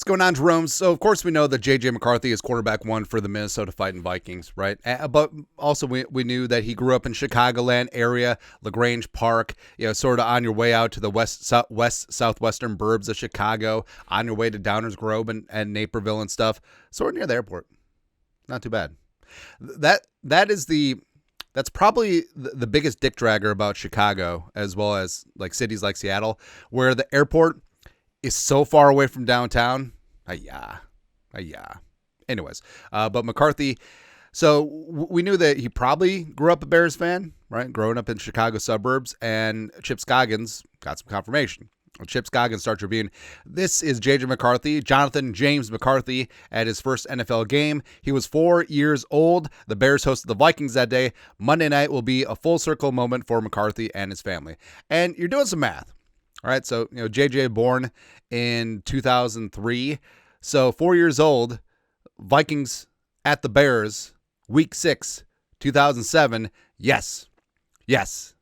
What's going on, Jerome? So, of course, we know that JJ McCarthy is quarterback one for the Minnesota Vikings, right? But also we knew that he grew up in Chicagoland area, LaGrange Park, sort of on your way out to the southwestern burbs of Chicago, on your way to Downers Grove and Naperville and stuff, sort of near the airport. Not too bad. That's probably the biggest dick dragger about Chicago, as well as like cities like Seattle, where the airport is so far away from downtown. Anyways, but McCarthy, so we knew that he probably grew up a Bears fan, right? Growing up in Chicago suburbs, and Chip Scoggins got some confirmation. Chip Scoggins starts reviewing. This is JJ McCarthy, Jonathan James McCarthy, at his first NFL game. He was 4 years old. The Bears hosted the Vikings that day. Monday night will be a full circle moment for McCarthy and his family. And you're doing some math. All right, so JJ born in 2003, so 4 years old. Vikings at the Bears, Week 6, 2007. Yes. The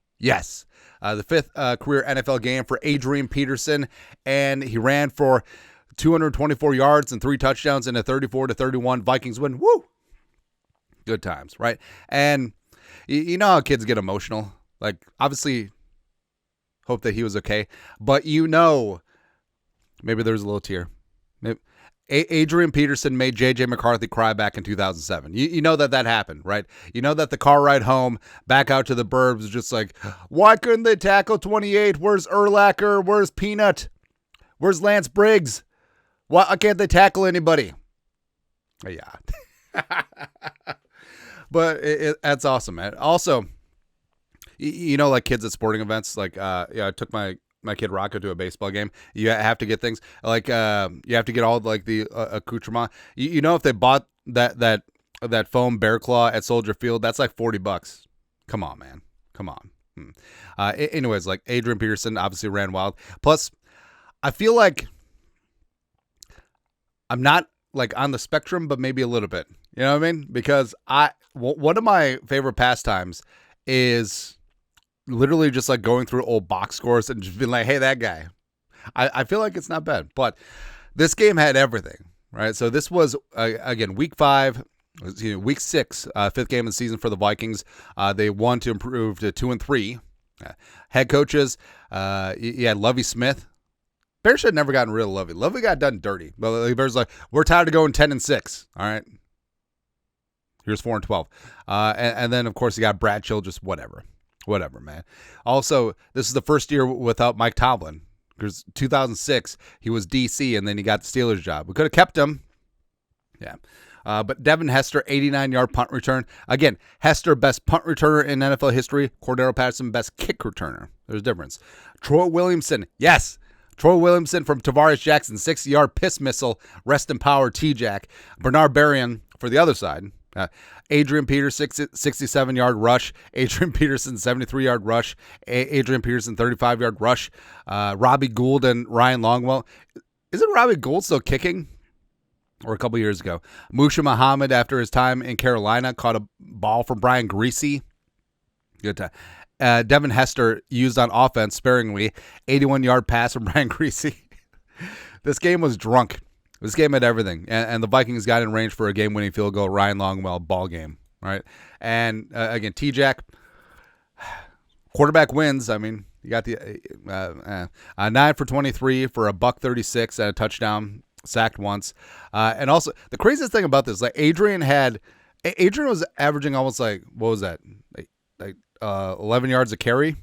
fifth career NFL game for Adrian Peterson, and he ran for 224 yards and 3 touchdowns in a 34-31 Vikings win. Woo! Good times, right? And you know how kids get emotional. Like, obviously, hope that he was okay. But maybe there was a little tear. Adrian Peterson made JJ McCarthy cry back in 2007. You know that happened, right? You know that the car ride home back out to the burbs was just like, why couldn't they tackle 28? Where's Urlacher? Where's Peanut? Where's Lance Briggs? Why can't they tackle anybody? Yeah. But that's awesome, man. Also, like kids at sporting events, like I took my kid Rocco to a baseball game. You have to get things like you have to get all like the accoutrement. If they bought that foam bear claw at Soldier Field, that's like $40. Come on, man. Come on. Anyways, like Adrian Peterson obviously ran wild. Plus, I feel like I'm not like on the spectrum, but maybe a little bit. You know what I mean? Because one of my favorite pastimes is literally just like going through old box scores and just being like, hey, that guy. I feel like it's not bad, but this game had everything, right? So this was again week 5, week 6, 5th game of the season for the Vikings. They won to improve to 2-3. Head coaches, you had Lovie Smith. Bears should have never gotten rid of Lovie. Lovie got done dirty, but the Bears like, we're tired of going 10-6. All right, here's 4-12, and then of course you got Brad Chill, just whatever, man. Also, this is the first year without Mike Tomlin, because 2006 he was DC, and then he got the Steelers job. We could have kept him, yeah. But Devin Hester, 89-yard punt return. Again, Hester, best punt returner in NFL history. Cordero Patterson, best kick returner. There's a difference. Troy Williamson, yes. Troy Williamson from Tavares Jackson, 60-yard piss missile. Rest in power, T-Jack. Bernard Berrien for the other side. Adrian Peterson, 67-yard rush. Adrian Peterson, 73-yard rush. Adrian Peterson, 35-yard rush. Robbie Gould and Ryan Longwell. Isn't Robbie Gould still kicking? Or a couple years ago. Musha Muhammad, after his time in Carolina, caught a ball from Brian Greasy. Good time. Devin Hester used on offense sparingly. 81-yard pass from Brian Greasy. This game was drunk. This game had everything. And the Vikings got in range for a game-winning field goal. Ryan Longwell, ball game. Right? And again, T-Jack, quarterback wins. I mean, you got the 9 for 23 for a $136 and a touchdown. Sacked once. And also, the craziest thing about this, like Adrian was averaging almost like, what was that? Like 11 yards a carry.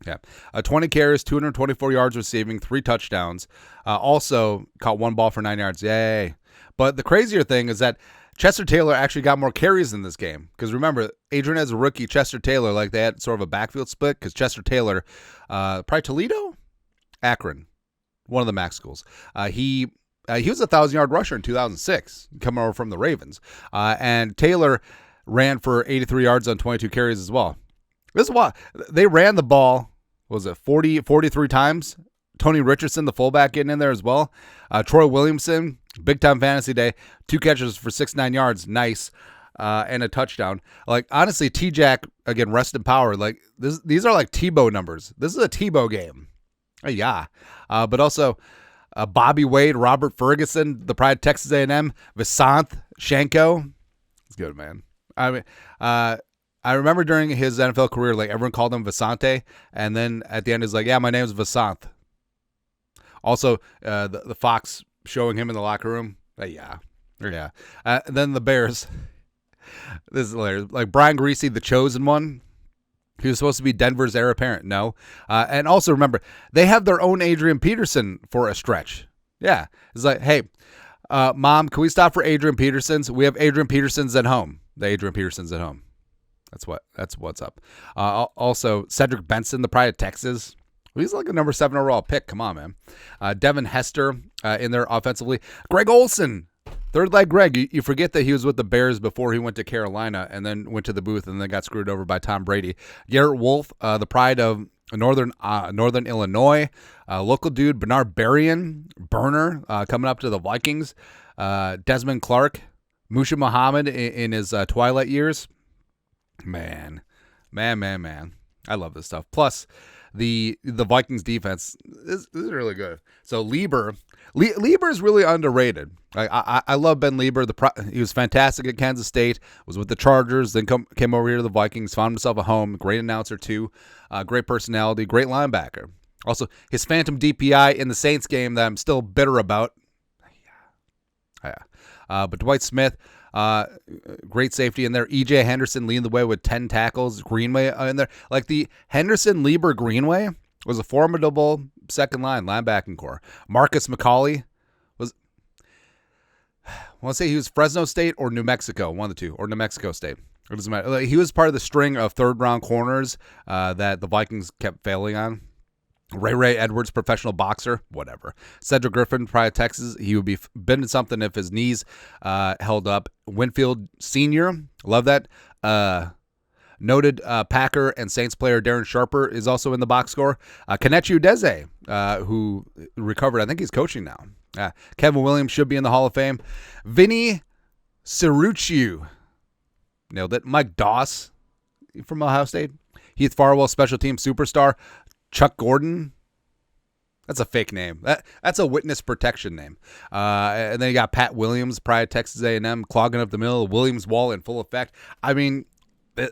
Yeah. 20 carries, 224 yards receiving, 3 touchdowns. Also caught 1 ball for 9 yards. Yay. But the crazier thing is that Chester Taylor actually got more carries in this game. Because remember, Adrian as a rookie, Chester Taylor, like they had sort of a backfield split. Because Chester Taylor, probably Toledo? Akron. One of the MAC schools. He was a 1,000-yard rusher in 2006, coming over from the Ravens. And Taylor ran for 83 yards on 22 carries as well. This is why they ran the ball. What was it 43 times? Tony Richardson, the fullback, getting in there as well. Troy Williamson, big time fantasy day, 2 catches for 69 yards, nice, and a touchdown. Like honestly, T-Jack again, rest in power. Like these are like Tebow numbers. This is a Tebow game. Yeah. But also, Bobby Wade, Robert Ferguson, the pride of Texas A&M, Vasanth Shanko. It's good, man. I mean, I remember during his NFL career, like everyone called him Vasante, and then at the end, he's like, "Yeah, my name is Vasanth." Also, the Fox showing him in the locker room. Yeah. Then the Bears. This is hilarious. Like Brian Greasy, the chosen one. He was supposed to be Denver's heir apparent. No. And also remember, they have their own Adrian Peterson for a stretch. Yeah. It's like, hey, Mom, can we stop for Adrian Peterson's? We have Adrian Peterson's at home. The Adrian Peterson's at home. That's what's up. Also, Cedric Benson, the pride of Texas. He's like a number 7 overall pick. Come on, man. Devin Hester in there offensively. Greg Olson, third leg Greg. You forget that he was with the Bears before he went to Carolina and then went to the booth and then got screwed over by Tom Brady. Garrett Wolf, the pride of Northern Illinois. Local dude, Bernard Berrien, burner, coming up to the Vikings. Desmond Clark, Musha Muhammad in his twilight years. Man. I love this stuff. Plus, the Vikings defense is really good. So Lieber is really underrated. I love Ben Lieber. He was fantastic at Kansas State. Was with the Chargers. Then came over here to the Vikings. Found himself a home. Great announcer too. Great personality. Great linebacker. Also his phantom DPI in the Saints game that I'm still bitter about. But Dwight Smith. Great safety in there. EJ Henderson leading the way with 10 tackles. Greenway in there. Like the Henderson, Greenway was a formidable second line linebacking core. Marcus McCauley was, I want to say he was Fresno State or New Mexico, one of the two, or New Mexico State. It doesn't matter. He was part of the string of third-round corners that the Vikings kept failing on. Ray Edwards, professional boxer, whatever. Cedric Griffin, pride of Texas. He would be bending something if his knees held up. Winfield Sr., love that. Noted Packer and Saints player Darren Sharper is also in the box score. Kenechi Udeze, who recovered. I think he's coaching now. Kevin Williams should be in the Hall of Fame. Vinny Cerruccio, nailed it. Mike Doss from Ohio State. Heath Farwell, special team superstar. Chuck Gordon, that's a fake name. That's a witness protection name. And then you got Pat Williams, pride of Texas A&M, clogging up the middle. Williams wall in full effect. I mean,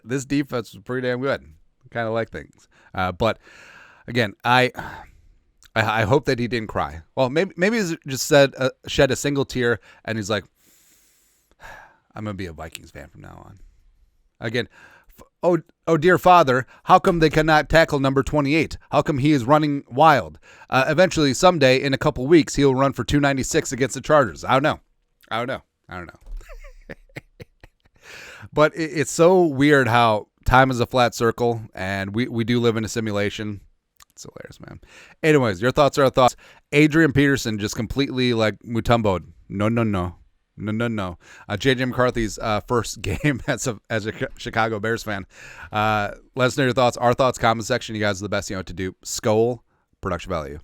this defense was pretty damn good. Kind of like things. But again, I hope that he didn't cry. Well, maybe he just shed a single tear, and he's like, I'm gonna be a Vikings fan from now on. Again. Oh, dear Father, how come they cannot tackle number 28? How come he is running wild? Eventually, someday, in a couple weeks, he'll run for 296 against the Chargers. I don't know. But it's so weird how time is a flat circle, and we do live in a simulation. It's hilarious, man. Anyways, your thoughts are our thoughts. Adrian Peterson just completely like Mutombo'd. No. JJ McCarthy's first game as a Chicago Bears fan. Let us know your thoughts. Our thoughts, comment section. You guys are the best. You know what to do. Skol, production value.